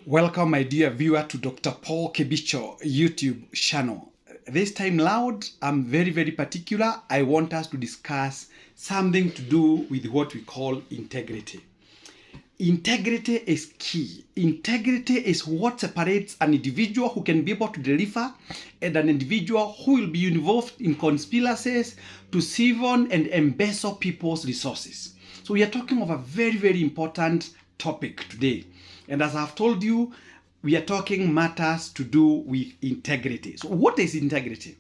Welcome, my dear viewer, to Dr. Paul Kebicho YouTube channel. This time loud, I'm very particular. I want us to discuss something to do with what we call integrity. Integrity is key. Integrity is what separates an individual who can be able to deliver and an individual who will be involved in conspiracies to siphon and embezzle people's resources. So we are talking of a very important topic today. And as I've told you, we are talking matters to do with integrity. So what is integrity?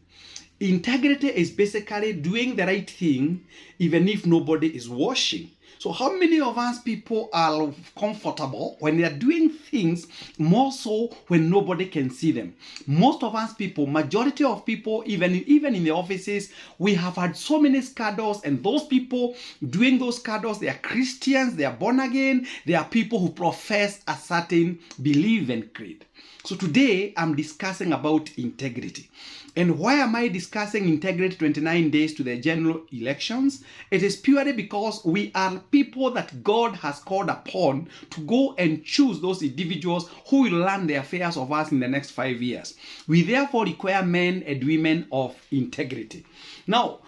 Integrity is basically doing the right thing even if nobody is watching. So how many of us people are comfortable when they are doing things more so when nobody can see them? Most of us people, majority of people, even in the offices, we have had so many scandals, and those people doing those scandals, they are Christians, they are born again, they are people who profess a certain belief and creed. So today I'm discussing about integrity. And why am I discussing integrity 29 days to the general elections? It is purely because we are people that God has called upon to go and choose those individuals who will run the affairs of us in the next 5 years. We therefore require men and women of integrity. Now,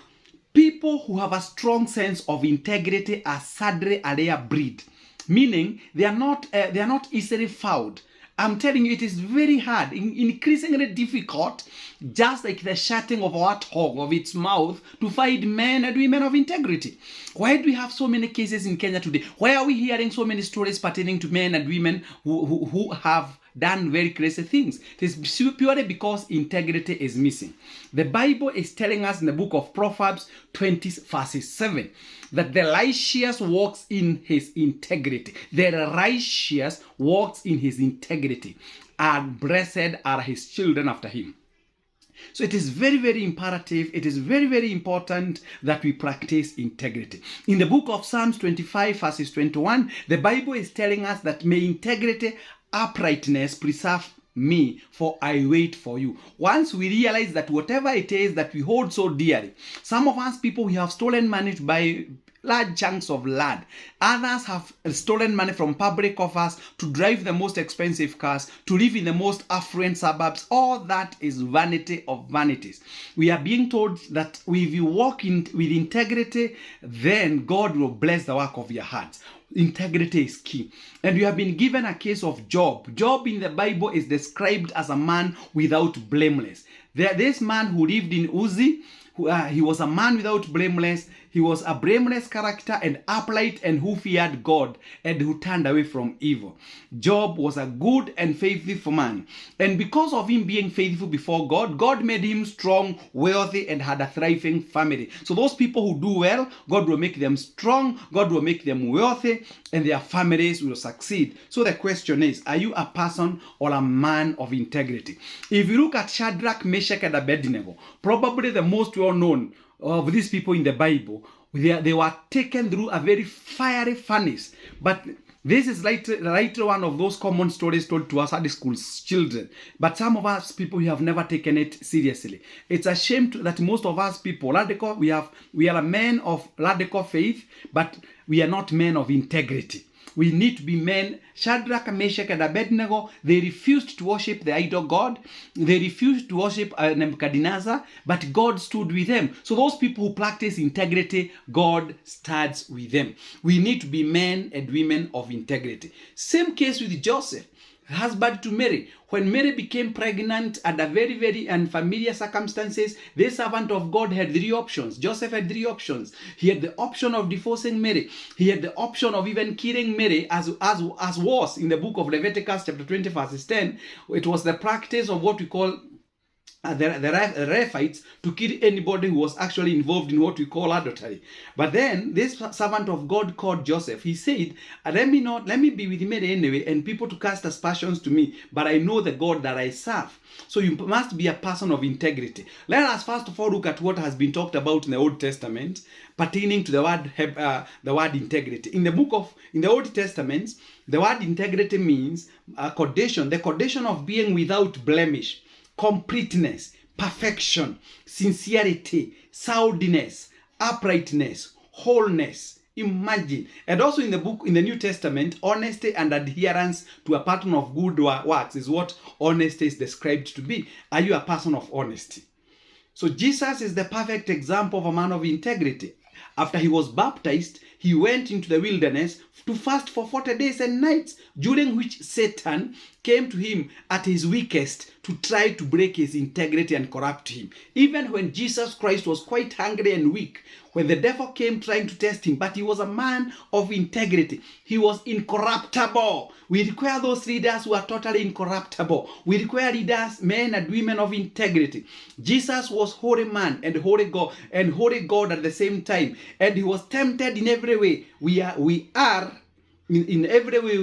people who have a strong sense of integrity are sadly a rare breed, meaning they are not easily found. I'm telling you, it is very hard, increasingly difficult, just like the shutting of a warthog of its mouth, to find men and women of integrity. Why do we have so many cases in Kenya today? Why are we hearing so many stories pertaining to men and women who have done very crazy things? It is purely because integrity is missing. The Bible is telling us in the book of Proverbs 20 verses 7 that the righteous walks in his integrity. The righteous walks in his integrity, and blessed are his children after him. So it is very imperative, it is very important that we practice integrity. In the book of Psalms 25 verses 21, the Bible is telling us that may integrity, uprightness preserve me, for I wait for you. Once we realize that whatever it is that we hold so dearly, some of us people, we have stolen money by large chunks of land. Others have stolen money from public coffers to drive the most expensive cars, to live in the most affluent suburbs. All that is vanity of vanities. We are being told that if you walk with integrity, then God will bless the work of your hands. Integrity is key. And we have been given a case of Job. Job in the Bible is described as a man without blameless. This man who lived in Uzi, he was a man without blameless. He was a blameless character and upright, and who feared God and who turned away from evil. Job was a good and faithful man. And because of him being faithful before God, God made him strong, wealthy, and had a thriving family. So those people who do well, God will make them strong, God will make them wealthy, and their families will succeed. So the question is, are you a person or a man of integrity? If you look at Shadrach, Meshach, and Abednego, probably the most well-known of these people in the Bible, they were taken through a very fiery furnace. But this is right one of those common stories told to us Sunday school children. But some of us people, we have never taken it seriously. It's a shame that most of us people, we are a men of radical faith, but we are not men of integrity. We need to be men. Shadrach, Meshach, and Abednego, they refused to worship the idol God. They refused to worship Nebuchadnezzar, but God stood with them. So those people who practice integrity, God stands with them. We need to be men and women of integrity. Same case with Joseph, husband to Mary. When Mary became pregnant under very unfamiliar circumstances, this servant of God had 3 options. Joseph had 3 options. He had the option of divorcing Mary. He had the option of even killing Mary, as was in the book of Leviticus chapter 20 verses 10. It was the practice of what we call the Rephites to kill anybody who was actually involved in what we call adultery. But then this servant of God called Joseph, he said, let me be with Mary anyway, and people to cast aspersions to me, but I know the God that I serve. So you must be a person of integrity. Let us first of all look at what has been talked about in the Old Testament pertaining to the word integrity. In the Old Testament, the word integrity means condition, the condition of being without blemish, completeness, perfection, sincerity, soundness, uprightness, wholeness, Imagine. And also in the New Testament, honesty and adherence to a pattern of good works is what honesty is described to be. Are you a person of honesty? So Jesus is the perfect example of a man of integrity. After he was baptized, he went into the wilderness to fast for 40 days and nights, during which Satan came to him at his weakest to try to break his integrity and corrupt him. Even when Jesus Christ was quite hungry and weak, when the devil came trying to test him, but he was a man of integrity. He was incorruptible. We require those leaders who are totally incorruptible. We require leaders, men and women of integrity. Jesus was holy man and holy God at the same time. And he was tempted in every way. We are in every way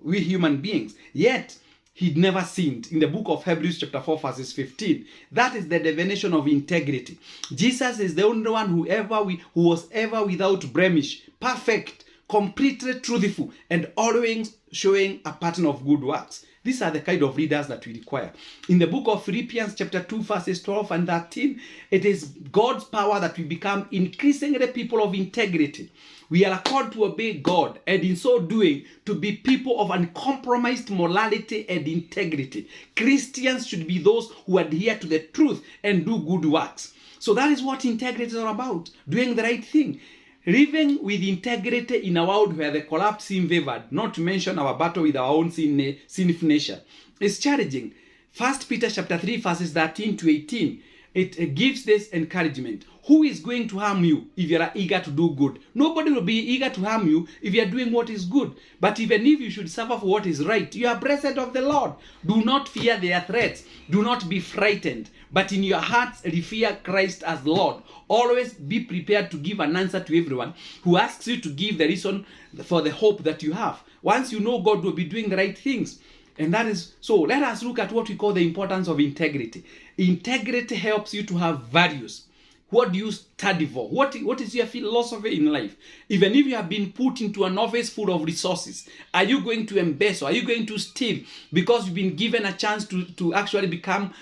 we human beings. Yet he never sinned. In the book of Hebrews chapter 4 verses 15. That is the definition of integrity. Jesus is the only one who was ever without blemish, perfect, completely truthful, and always showing a pattern of good works. These are the kind of leaders that we require. In the book of Philippians chapter 2 verses 12 and 13, it is God's power that we become increasingly people of integrity. We are called to obey God, and in so doing, to be people of uncompromised morality and integrity. Christians should be those who adhere to the truth and do good works. So that is what integrity is all about, doing the right thing. Living with integrity in a world where the corrupt seem favored, not to mention our battle with our own sinful nature, is challenging. 1 Peter chapter 3 verses 13 to 18, it gives this encouragement. Who is going to harm you if you are eager to do good? Nobody will be eager to harm you if you are doing what is good. But even if you should suffer for what is right, you are blessed of the Lord. Do not fear their threats. Do not be frightened. But in your hearts revere Christ as Lord. Always be prepared to give an answer to everyone who asks you to give the reason for the hope that you have. Once you know, God will be doing the right things. And that is, so let us look at what we call the importance of integrity. Integrity helps you to have values. What do you study for? What is your philosophy in life? Even if you have been put into an office full of resources, are you going to embezzle? Are you going to steal because you've been given a chance to actually become,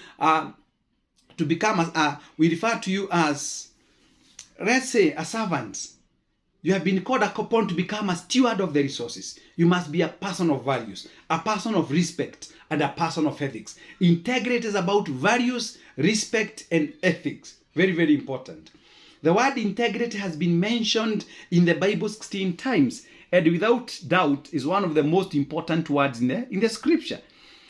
we refer to you as, let's say, a servant. You have been called upon to become a steward of the resources. You must be a person of values, a person of respect, and a person of ethics. Integrity is about values, respect, and ethics. Very, very important. The word integrity has been mentioned in the Bible 16 times, and without doubt is one of the most important words in the scripture.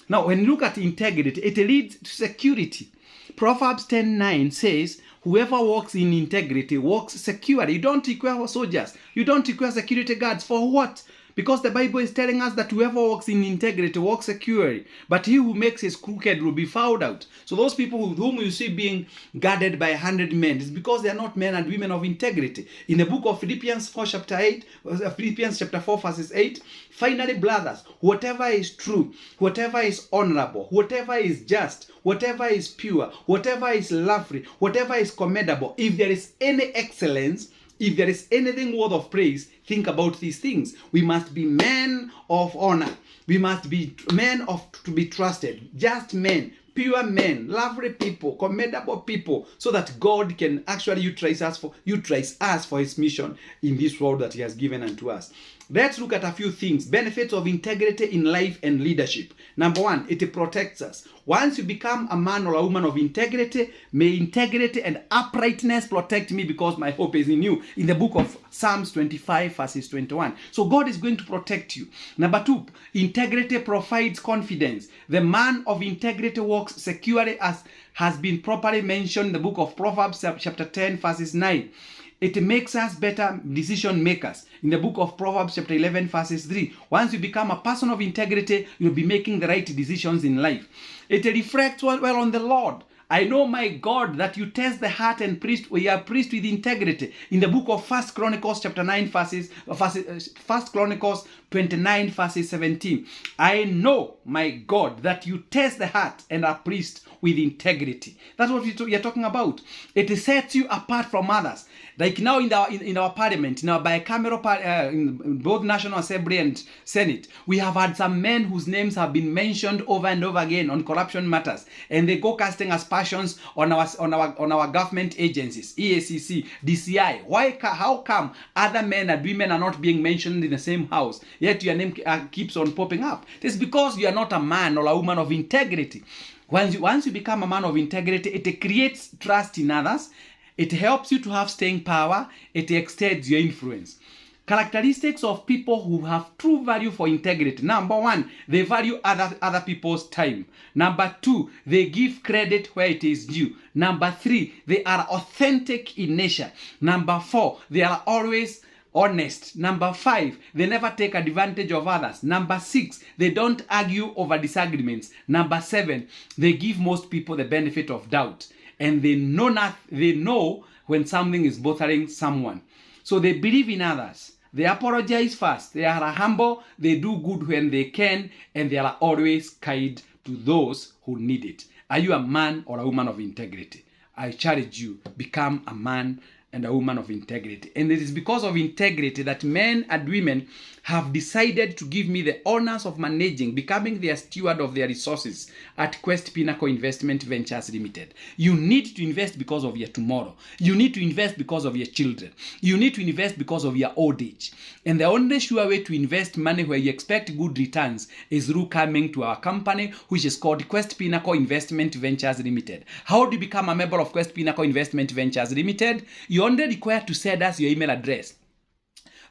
Now, when you look at integrity, it leads to security. Proverbs 10:9 says, whoever walks in integrity walks securely. You don't require soldiers. You don't require security guards. For what? Because the Bible is telling us that whoever walks in integrity walks securely. But he who makes his crooked will be found out. So those people whom you see being guarded by 100 men is because they are not men and women of integrity. In the book of Philippians chapter 4 verses 8, finally, brothers, whatever is true, whatever is honorable, whatever is just, whatever is pure, whatever is lovely, whatever is commendable, if there is any excellence, if there is anything worth of praise, think about these things. We must be men of honor. We must be men to be trusted. Just men, pure men, lovely people, commendable people, so that God can actually utilize us for his mission in this world that he has given unto us. Let's look at a few things. Benefits of integrity in life and leadership. Number one, it protects us. Once you become a man or a woman of integrity, may integrity and uprightness protect me because my hope is in you. In the book of Psalms 25 verses 21. So God is going to protect you. Number two, integrity provides confidence. The man of integrity walks securely as has been properly mentioned in the book of Proverbs chapter 10 verses 9. It makes us better decision makers. In the book of Proverbs chapter 11 verses 3, once you become a person of integrity, you'll be making the right decisions in life. It reflects well on the Lord. I know, my God, that you test the heart and we are priest with integrity. In the book of 1 Chronicles chapter 9 1 Chronicles 29 verses 17. I know, my God, that you test the heart and are priest with integrity. That's what you're talking about. It sets you apart from others. Like now in our parliament, in our bicameral in both National Assembly and Senate, we have had some men whose names have been mentioned over and over again on corruption matters, and they go casting aspersions on our government agencies, EACC, DCI. How come other men and women are not being mentioned in the same house, yet your name keeps on popping up? It's because you are not a man or a woman of integrity. Once you become a man of integrity, it creates trust in others. It helps you to have staying power. It extends your influence. Characteristics of people who have true value for integrity. Number one, they value other people's time. Number two, they give credit where it is due. Number three, they are authentic in nature. Number four, they are always honest. Number five, they never take advantage of others. Number six, they don't argue over disagreements. Number seven, they give most people the benefit of doubt. And they know when something is bothering someone. So they believe in others. They apologize first. They are humble. They do good when they can. And they are always kind to those who need it. Are you a man or a woman of integrity? I challenge you, become a man and a woman of integrity. And it is because of integrity that men and women have decided to give me the honors of managing, becoming their steward of their resources at Quest Pinnacle Investment Ventures Limited. You need to invest because of your tomorrow. You need to invest because of your children. You need to invest because of your old age. And the only sure way to invest money where you expect good returns is through coming to our company, which is called Quest Pinnacle Investment Ventures Limited. How do you become a member of Quest Pinnacle Investment Ventures Limited? You only require to send us your email address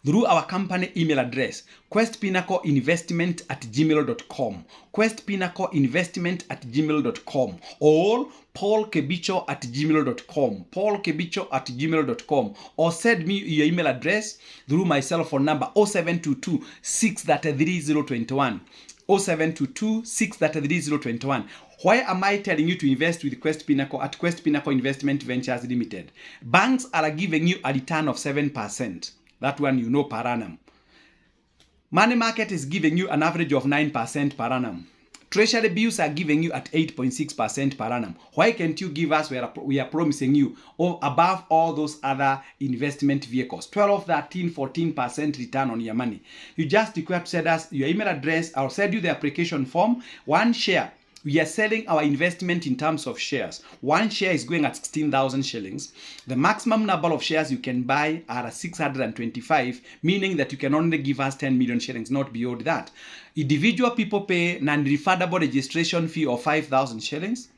through our company email address, questpinnacleinvestment@gmail.com, questpinnacleinvestment@gmail.com, or paulkebicho@gmail.com, paulkebicho@gmail.com, or send me your email address through my cell phone number 0722 633 021, 0722 633 021. Why am I telling you to invest with Quest Pinnacle at Quest Pinnacle Investment Ventures Limited? Banks are giving you a return of 7%. That one you know per annum. Money market is giving you an average of 9% per annum. Treasury bills are giving you at 8.6% per annum. Why can't you give us, we are promising you, above all those other investment vehicles, 12, 13, 14% return on your money? You just require to send us your email address. I'll send you the application form. One share. We are selling our investment in terms of shares. One share is going at 16,000 shillings. The maximum number of shares you can buy are 625, meaning that you can only give us 10 million shillings, not beyond that. Individual people pay non-refundable registration fee of 5,000 shillings.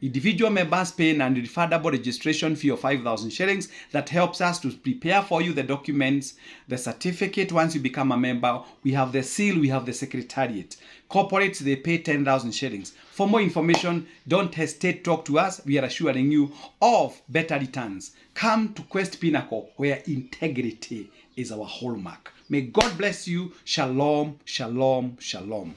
Individual members pay a non-refundable registration fee of 5,000 shillings. That helps us to prepare for you the documents, the certificate. Once you become a member, we have the seal, we have the secretariat. Corporates, they pay 10,000 shillings. For more information, don't hesitate, talk to us. We are assuring you of better returns. Come to Quest Pinnacle, where integrity is our hallmark. May God bless you. Shalom, shalom, shalom.